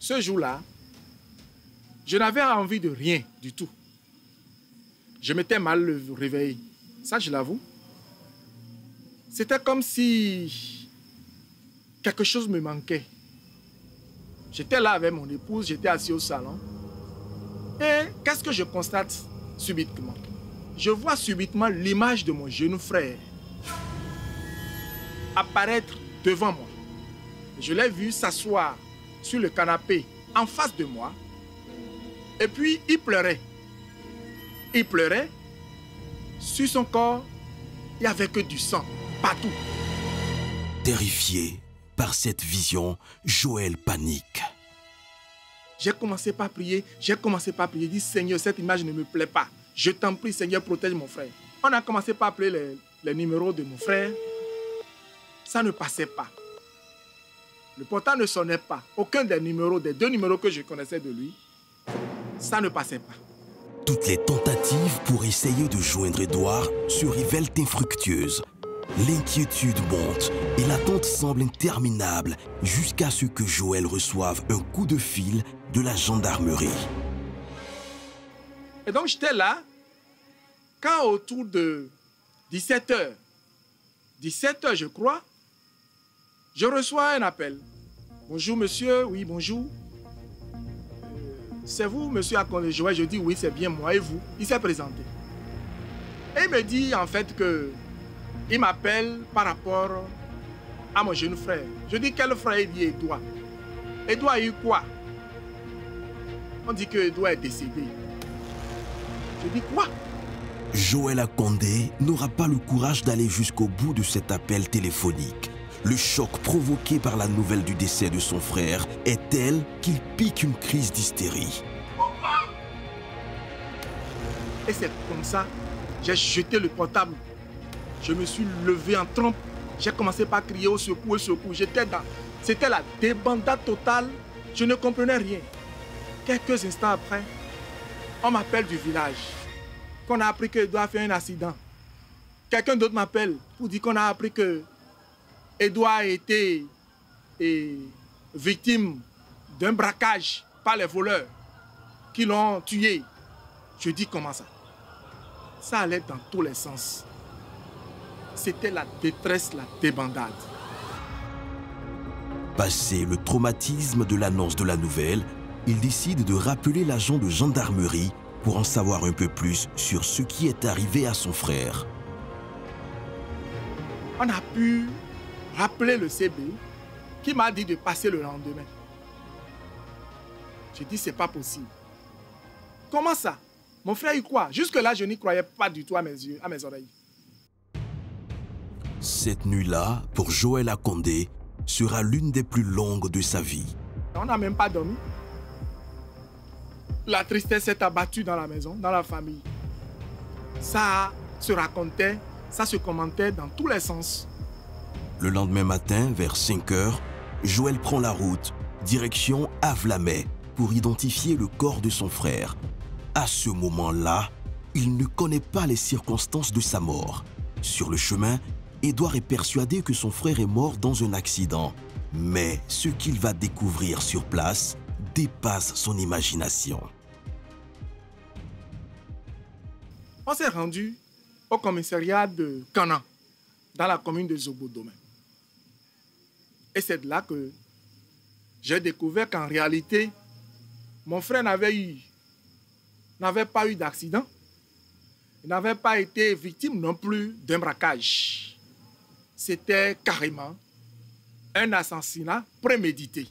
Ce jour-là, je n'avais envie de rien du tout. Je m'étais mal réveillé. Ça, je l'avoue. C'était comme si quelque chose me manquait. J'étais là avec mon épouse, j'étais assis au salon. Et qu'est-ce que je constate subitement? Je vois subitement l'image de mon jeune frère apparaître devant moi. Je l'ai vu s'asseoir sur le canapé en face de moi. Et puis, il pleurait. Il pleurait. Sur son corps, il n'y avait que du sang, partout. Terrifié par cette vision, Joël panique. J'ai commencé par prier. J'ai dit, Seigneur, cette image ne me plaît pas. Je t'en prie, Seigneur, protège mon frère. On a commencé par appeler les numéros de mon frère. Ça ne passait pas. Le portable ne sonnait pas. Aucun des numéros, des 2 numéros que je connaissais de lui, ça ne passait pas. Toutes les tentatives pour essayer de joindre Édouard se révèlent infructueuses. L'inquiétude monte et l'attente semble interminable jusqu'à ce que Joël reçoive un coup de fil de la gendarmerie. Et donc j'étais là, quand autour de 17h, je crois, je reçois un appel. Bonjour monsieur, oui bonjour. C'est vous monsieur Akondé Joël? Je dis oui c'est bien moi et vous. Il s'est présenté. Et il me dit en fait que il m'appelle par rapport à mon jeune frère. Je dis quel frère? Il dit Édouard. Édouard a eu quoi? On dit que Édouard est décédé. Je dis quoi? Joël Akondé n'aura pas le courage d'aller jusqu'au bout de cet appel téléphonique. Le choc provoqué par la nouvelle du décès de son frère est tel qu'il pique une crise d'hystérie. Et c'est comme ça, j'ai jeté le portable. Je me suis levé en trompe. J'ai commencé par crier au secours, au secours. C'était la débandade totale. Je ne comprenais rien. Quelques instants après, on m'appelle du village. Qu'on a appris qu'Edouard a fait un accident. Quelqu'un d'autre m'appelle pour dire qu'on a appris que Edouard a été victime d'un braquage par les voleurs qui l'ont tué. Je dis comment ça? Ça allait dans tous les sens. C'était la détresse, la débandade. Passé le traumatisme de l'annonce de la nouvelle, il décide de rappeler l'agent de gendarmerie pour en savoir un peu plus sur ce qui est arrivé à son frère. On a pu rappeler le CB qui m'a dit de passer le lendemain. J'ai dit c'est pas possible. Comment ça? Mon frère y croit. Jusque-là, je n'y croyais pas du tout à mes yeux, à mes oreilles. Cette nuit-là, pour Joël Akondé, sera l'une des plus longues de sa vie. On n'a même pas dormi. La tristesse s'est abattue dans la maison, dans la famille. Ça se racontait, ça se commentait dans tous les sens. Le lendemain matin, vers 5 heures, Joël prend la route, direction Avlamay, pour identifier le corps de son frère. À ce moment-là, il ne connaît pas les circonstances de sa mort. Sur le chemin, Édouard est persuadé que son frère est mort dans un accident. Mais ce qu'il va découvrir sur place dépasse son imagination. On s'est rendu au commissariat de Canan, dans la commune de Zobo-Domain. Et c'est de là que j'ai découvert qu'en réalité, mon frère n'avait pas eu d'accident. Il n'avait pas été victime non plus d'un braquage. C'était carrément un assassinat prémédité.